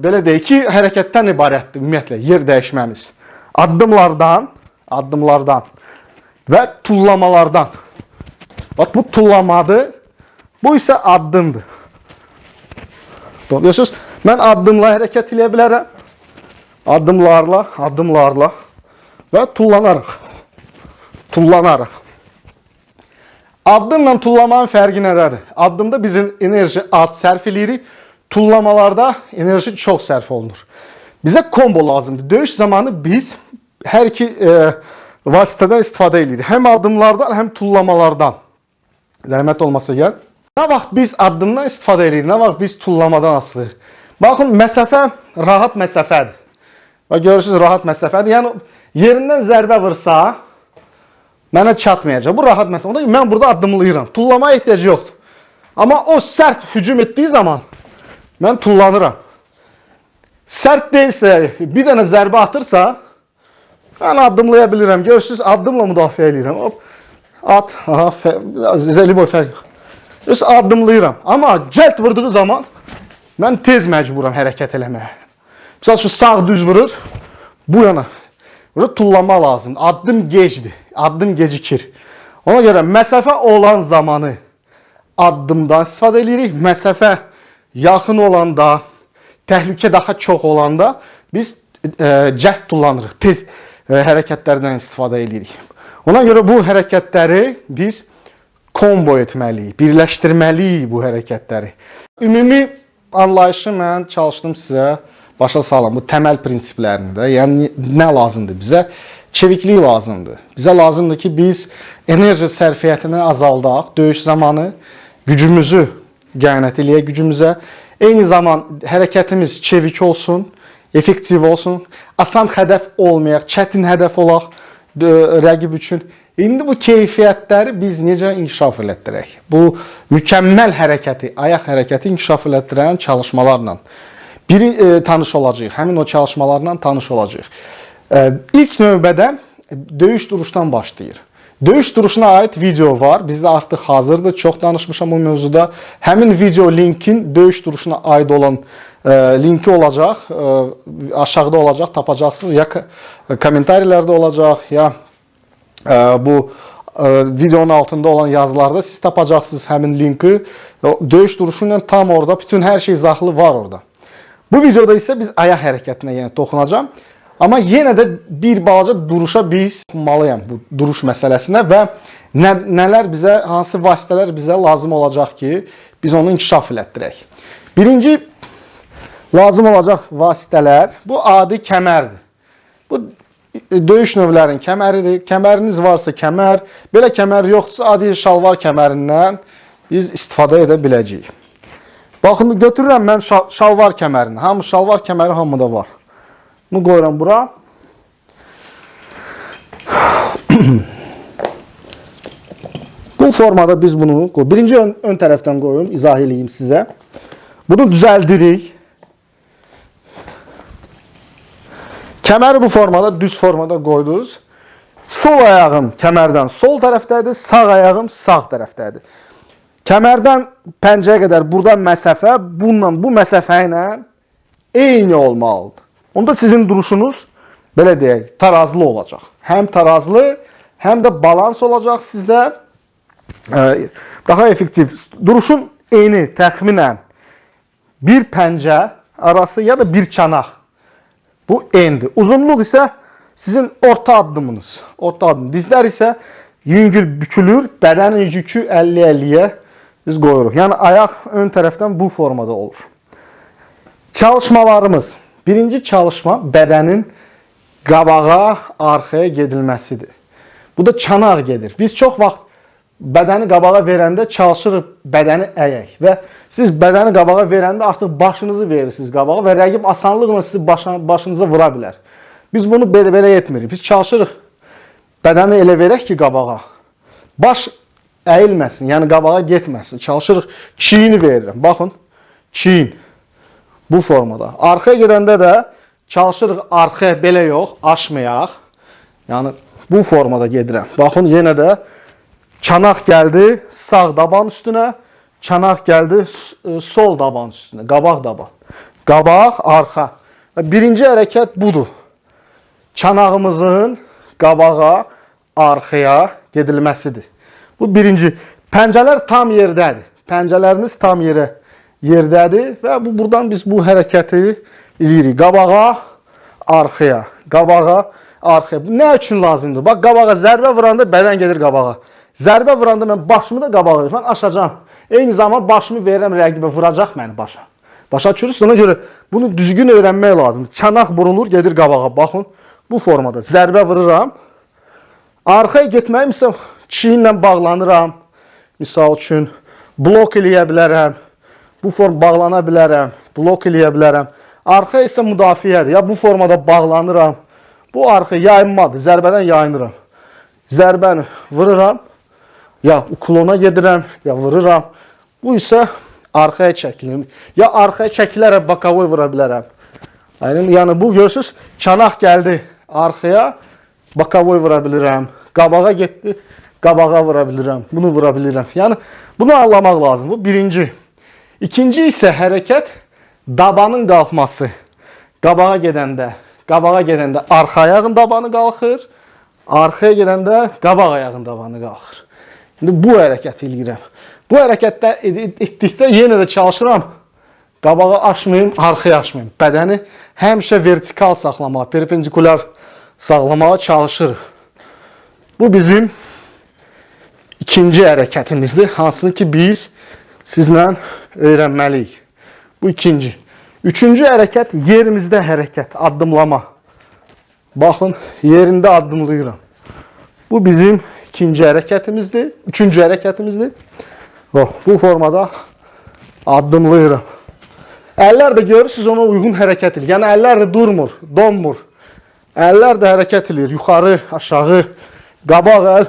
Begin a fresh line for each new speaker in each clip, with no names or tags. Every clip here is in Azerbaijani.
belə deyək ki, hərəkətdən ibarətdir ümumiyyətlə yer dəyişməmiz. Addımlardan və tullamalardan. Bax, bu tullamadır, bu isə addımdır. Görürsünüz, mən addımla hərəkət edə bilərəm. Addımlarla və tullanaraq. Addımla tullamanın fərqi nədədir? Addımda biz enerji az sərf edirik, tullamalarda enerji çox sərf olunur. Bizə kombo lazımdır. Döyüş zamanı biz hər iki vasitədən istifadə edirik. Həm addımlardan, həm tullamalardan. Zəhmət olmasa gəl. Nə vaxt biz addımdan istifadə edirik, nə vaxt biz tullamadan asılırıq. Baxın, məsafə rahat məsafədir. Və görürsünüz, rahat məsafədir. Yəni, yerindən zərbə vursa, mənə çatmayacaq. Bu rahat məsafə. Mən burada addımlayıram. Tullamaya ehtiyac yoxdur. Amma o sərt hücum etdiyi zaman mən tullanıram. Sərt deyilsə, bir dənə zərbə atırsa, mən addımlaya bilirəm. Görürsünüz, addımla müdafiə edirəm. Hop, at, zəli boy fərq yox. Görürsünüz, addımlayıram. Amma cəld vurduğu zaman mən tez məcburam hərəkət eləməyə. Misal şu sağ düz vurur, bu yana. Burada tullama lazımdır. Addım gecdir, addım gecikir. Ona görə məsafə olan zamanı addımdan istifadə edirik. Məsafə yaxın olanda, təhlükə daha çox olanda biz cəhd tullanırıq, tez hərəkətlərdən istifadə edirik. Ona görə bu hərəkətləri biz kombo etməliyik, birləşdirməliyik bu hərəkətləri. Ümumi anlayışı mən çalışdım sizə başa salım bu təməl prinsiplərində. Yəni nə lazımdır bizə? Çeviklik lazımdır. Bizə lazımdır ki, biz enerji sərfiyyətini azaldaq, döyüş zamanı gücümüzü qəynət eləyək gücümüzə. Eyni zaman hərəkətimiz çevik olsun, effektiv olsun, asan hədəf olmayaq, çətin hədəf olaq rəqib üçün. İndi bu keyfiyyətləri biz necə inkişaf elətdirək? Bu mükəmməl hərəkəti, ayaq hərəkəti inkişaf elətdirən çalışmalarla tanış olacağıq. Həmin o çalışmalarla tanış olacağıq. İlk növbədə döyüş duruşdan başlayır. Döyüş duruşuna aid video var. Bizdə artıq hazırdır. Çox danışmışam bu mövzuda. Həmin video linkin döyüş duruşuna aid olan linki olacaq. Aşağıda olacaq, tapacaqsınız. Ya komentarilərdə olacaq, ya bu videonun altında olan yazılarda siz tapacaqsınız həmin linki. Döyüş duruşu ilə tam orada, bütün hər şey izahlı var orada. Bu videoda isə biz ayaq hərəkətinə yenə toxunacağım. Amma yenə də bir balaca duruşa biz toxunmalıyam bu duruş məsələsinə və nələr bizə, hansı vasitələr bizə lazım olacaq ki, biz onu inkişaf elətdirək. Birinci lazım olacaq vasitələr, bu adi kəmərdir. Bu döyüş növlərinin kəməridir. Kəməriniz varsa kəmər, belə kəmər yoxdursa adi şalvar kəmərindən biz istifadə edə biləcəyik. Baxın, götürürəm mən şalvar kəmərini. Şalvar kəməri hamıda var. Bunu qoyuram bura. Bu formada biz bunu birinci ön tərəfdən qoyum, izah edeyim sizə. Bunu düzəldirik. Kəməri bu formada, düz formada qoydunuz. Sol ayağım kəmərdən sol tərəfdədir, sağ ayağım sağ tərəfdədir. Kəmərdən pəncəyə qədər buradan məsafə, bununla bu məsafə ilə eyni olmalıdır. Onda sizin duruşunuz, belə deyək, tarazlı olacaq. Həm tarazlı, həm də balans olacaq sizdə. Daha effektiv. Duruşun eni, təxminən bir pəncə arası ya da bir çanaq. Bu endir. Uzunluq isə sizin orta addımınız. Orta addım. Dizlər isə yüngül bükülür, bədənin yükü 50-50-yə biz qoyuruq. Yəni, ayaq ön tərəfdən bu formada olur. Çalışmalarımız. Birinci çalışma bədənin qabağa, arxaya gedilməsidir. Bu da çanaq gedir. Biz çox vaxt bədəni qabağa verəndə çalışırıq bədəni əyək və siz bədəni qabağa verəndə artıq başınızı verirsiniz qabağa və rəqib asanlıqla sizi başınıza vura bilər. Biz bunu belə etmirik. Biz çalışırıq bədəni elə verək ki qabağa. Baş əyilməsin, yəni qabağa getməsin. Çalışırıq, çiyini verirəm. Baxın, çiyin. Bu formada. Arxaya gedəndə də çalışırıq arxaya belə yox, aşmayaq. Yəni, bu formada gedirəm. Baxın, yenə də çanaq gəldi sağ daban üstünə, çanaq gəldi sol daban üstünə, qabaq daban. qabaq, arxa. Birinci hərəkət budur. Çanağımızın qabağa, arxaya gedilməsidir. Bu birinci. Pəncələr tam yerdədir. Pəncələriniz tam yerdədir və buradan biz bu hərəkəti eləyirik. Qabağa, arxaya. Qabağa, arxaya. Bu nə üçün lazımdır? Bax, qabağa zərbə vuranda bədən gedir qabağa. Zərbə vuranda mən başımı da qabağa verirəm. Mən aşacağım. Eyni zaman başımı verirəm rəqibə, vuracaq məni başa. Başa düşürsünüz? Ona görə bunu düzgün öyrənmək lazımdır. Çanaq vurulur, gedir qabağa. Baxın, bu formada. Zərbə vururam. Arxaya getməyim isə çiyinlə bağlanıram. Misal üçün, blok eləyə bilərəm. Bu form bağlana bilərəm. Blok eləyə bilərəm. Arxa isə müdafiədir. Ya bu formada bağlanıram. Bu arxa yayınmadır. Zərbədən yayınıram. Zərbəni vururam. Ya uklona gedirəm, ya vururam. Bu isə arxaya çəkilim. Ya arxaya çəkilərək bakavoy vura bilərəm. Yəni bu görürsünüz, çanaq gəldi arxaya, bakavoy vura bilirəm. Qabağa getdi, qabağa vura bilirəm. Bunu vura bilirəm. Yəni bunu anlamaq lazım. Bu birinci. İkinci isə hərəkət dabanın qalxması. Qabağa gedəndə arxa ayağın dabanı qalxır. Arxaya gedəndə qabaq ayağın dabanı qalxır. İndi bu hərəkəti eləyirəm. Bu hərəkətdə etdikdə yenə də çalışıram. Qabağı açmayım, arxaya açmayım. Bədəni həmişə vertikal saxlamağa, perpendikular saxlamağa çalışırıq. Bu bizim ikinci hərəkətimizdir. Hansını ki biz sizlə öyrənməliyik. Bu ikinci. Üçüncü hərəkət yerimizdə hərəkət, addımlama. Baxın, yerində addımlayıram. Bu bizim ikinci hərəkətimizdir. Üçüncü hərəkətimizdir. Bu formada addımlayıram. Əllər də görürsünüz ona uyğun hərəkət edir. Yəni əllər də durmur, donmur. Əllər də hərəkət edir. Yuxarı, aşağı, qabaq əl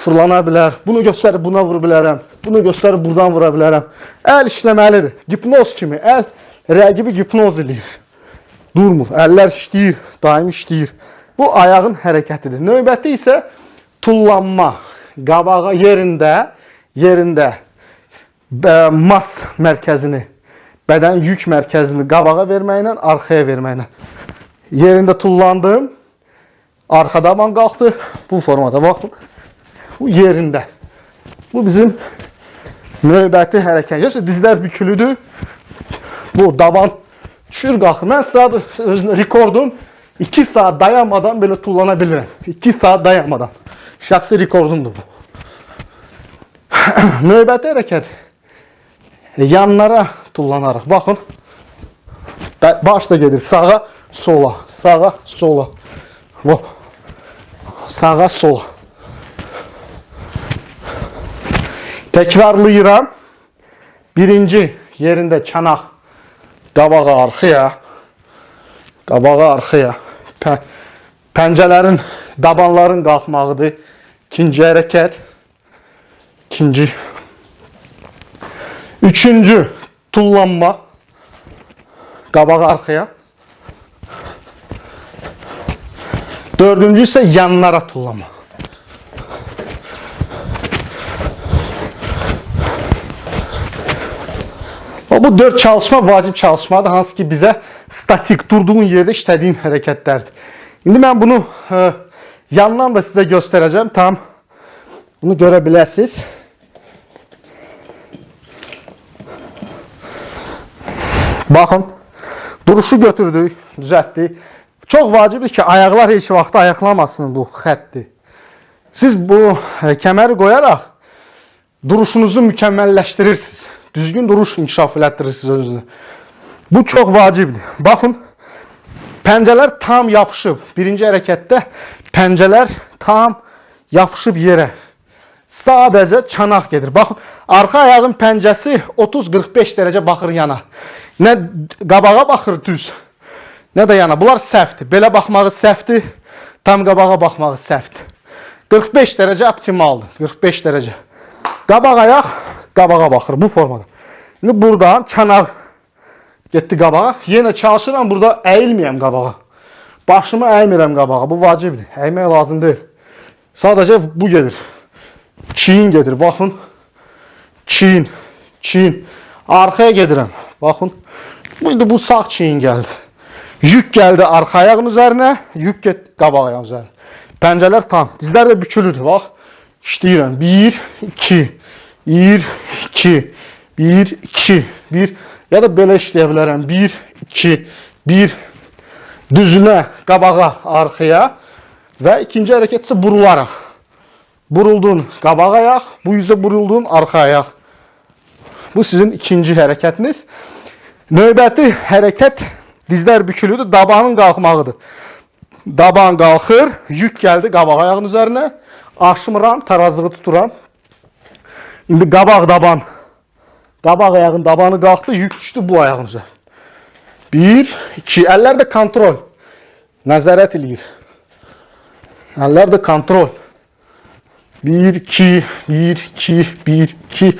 fırlana bilər. Bunu göstərib buna vura bilərəm. Bunu göstərib buradan vura bilərəm. Əl işləməlidir. Hipnoz kimi. Əl rəqibi hipnoz edir. Durmur. Əllər işləyir, daim işləyir. Bu ayağın hərəkətidir. Növbəti isə tullanma. Qabağa yerində mas mərkəzini, bədən yük mərkəzini qabağa verməklə, arxaya verməklə. Yerində tullandım. Arxadaman qalxdı. Bu formada baxın. Bu yerində. Bu bizim növbəti hərəkət. Dizlər bükülüdür. Bu daban düşür qalxır. Mən sizə rekordum 2 saat dayanmadan belə tullana bilirəm. 2 saat dayanmadan. Şəxsi rekordumdur bu. Növbəti hərəkət. Yanlara tullanaraq. Baxın. Baş da gedir. Sağa, sola. Sağa, sola. Sağa, sola. Təkrarlayıram. Birinci yerində çanaq. Qabağa, arxaya. Qabağa, arxaya. Pəncələrin, dabanların qalxmağıdır. İkinci hərəkət. İkinci. Üçüncü tullanma. Qabağa, arxaya. Dördüncü isə yanlara tullanma. Bu 4 çalışma vacib çalışmadır. Hansı ki bizə statik, durduğun yerdə işlədiyin hərəkətlərdir. İndi mən bunu yandan da sizə göstərəcəm. Tam bunu görə biləsiniz. Baxın, duruşu götürdük, düzəltdik. Çox vacibdir ki, ayaqlar heç vaxt ayaqlamasın bu xəttdir. Siz bu kəməri qoyaraq duruşunuzu mükəmməlləşdirirsiniz. Düzgün duruş inkişaf elətdirirsiniz özünüzü. Bu çox vacibdir. Baxın, pəncələr tam yapışıb. Birinci hərəkətdə pəncələr tam yapışıb yerə. Sadəcə çanaq gedir. Baxın, arxa ayağın pəncəsi 30-45 dərəcə baxır yana. Nə qabağa baxır düz, nə də yana. Bunlar səhvdir. Belə baxmağı səhvdir. Tam qabağa baxmağı səhvdir. 45 dərəcə optimaldır. 45 dərəcə. Qabaq ayaq qabağa baxır bu formada. İndi buradan çanaq getdi qabağa. Yenə çalışıram burada əyilməyəm qabağa. Başımı əymirəm qabağa. Bu vacibdir. Əymək lazım deyil. Sadəcə bu gedir. Çiyin gedir. Baxın. Çiyin. Arxaya gedirəm. Baxın. Buydu, bu sağ çiyin geldi. Yük geldi arka ayağın üzerine, yük get qabaq ayağın üzerine. Pəncələr tam, dizlər də bükülüdür. Bax, işləyirəm. 1, 2, 1, 2, 1, 2, 1. Ya da belə işləyə bilərəm. 1, 2, 1. Düzünə, qabağa, arxaya. Və ikinci hərəkət isə burularaq. Buruldun qabaq ayaq, bu yüzdə buruldun arxa ayaq. Bu sizin ikinci hərəkətiniz. Növbəti hərəkət dizlər bükülüdür, dabanın qalxmağıdır. Daban qalxır, yük gəldi qabaq ayağın üzərinə. Aşmıram, tarazlığı tuturam. İndi qabaq daban. Qabaq ayağın dabanı qalxdı, yük düşdü bu ayağın üzərinə. 1, 2, əllər də kontrol. Nəzarət eləyir. Əllər də kontrol. 1, 2, 1, 2, 1, 2.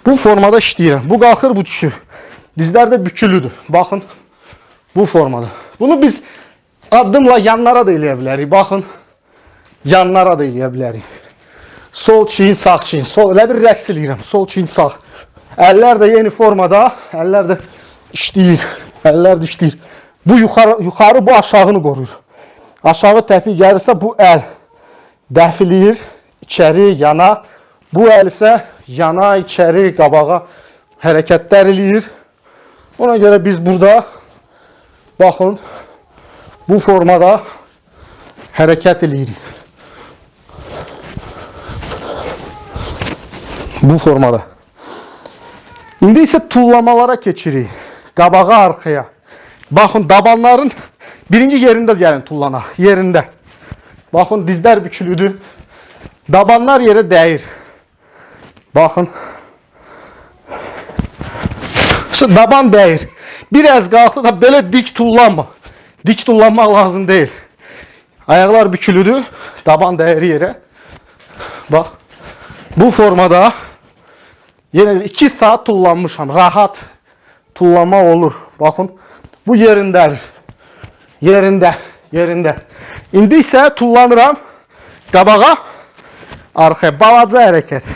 Bu formada işləyirəm. Bu qalxır, bu düşür. Dizlər də bükülüdür. Baxın, bu formada. Bunu biz addımla yanlara da eləyə bilərik. Baxın, yanlara da eləyə bilərik. Sol çiyin, sağ çiyin. Elə bir rəqs eləyirəm. Sol çiyin, sağ. Əllər də yeni formada. Əllər də işləyir. Əllər də işləyir. Bu yuxarı, bu aşağını qoruyur. Aşağı təpi gəlirsə bu əl dəfiliyir. İçəri, yana. Bu əl isə yana, içəri, qabağa hərəkətlər eləyir. Ona görə biz burada, baxın, bu formada hərəkət eləyirik. Bu formada. İndi isə tullamalara keçirik. Qabağa, arxaya. Baxın, dabanların birinci yerində gəlin tullana. Yerində. Baxın, dizlər bükülüdür. Dabanlar yerə dəyir. Baxın. Daban dəyir. Biraz qalxdı da belə dik tullanma. Dik tullanmaq lazım deyil. Ayaqlar bükülüdür. Daban dəyir yerə. Bax. Bu formada yenə 2 saat tullanmışam. Rahat tullanma olur. Baxın. Bu yerindədir. Yerində. Yerində. İndi isə tullanıram. Qabağa. Arxaya. Balaca hərəkət.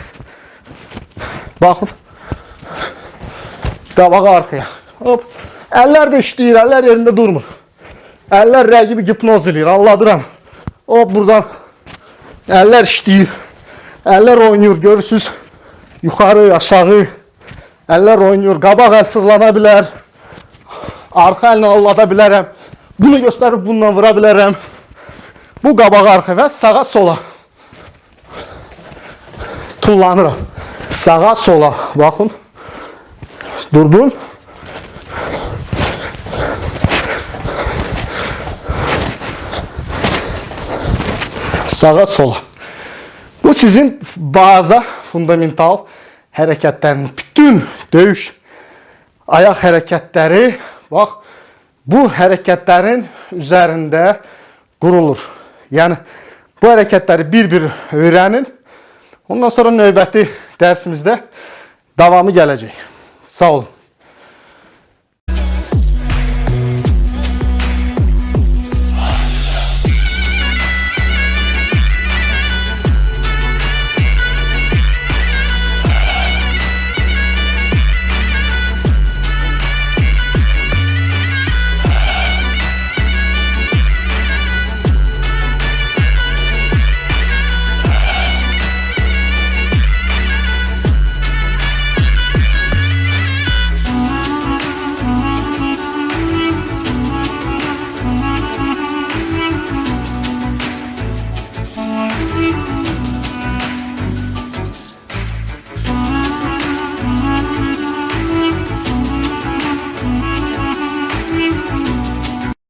Baxın. Qabağa, arxaya. Hop. Əllər də işləyir. Əllər yerində durmur. Əllər rəqibi hipnoz edir. Anladıram. Hop, buradan. Əllər işləyir. Əllər oynayır. Görürsünüz. Yuxarı, aşağı. Əllər oynayır. Qabaq əl fırlana bilər. Arxa əllə allada bilərəm. Bunu göstərib bununla vura bilərəm. Bu qabağa, arxa və sağa, sola. Tullanıram. Sağa, sola. Baxın. Durdun. Sağa, sola. Bu sizin baza, fundamental hərəkətlərin, bütün döyüş ayaq hərəkətləri, bax, bu hərəkətlərin üzərində qurulur. Yəni, bu hərəkətləri bir-bir öyrənin. Ondan sonra növbəti dərsimizdə davamı gələcək. Sağ olun.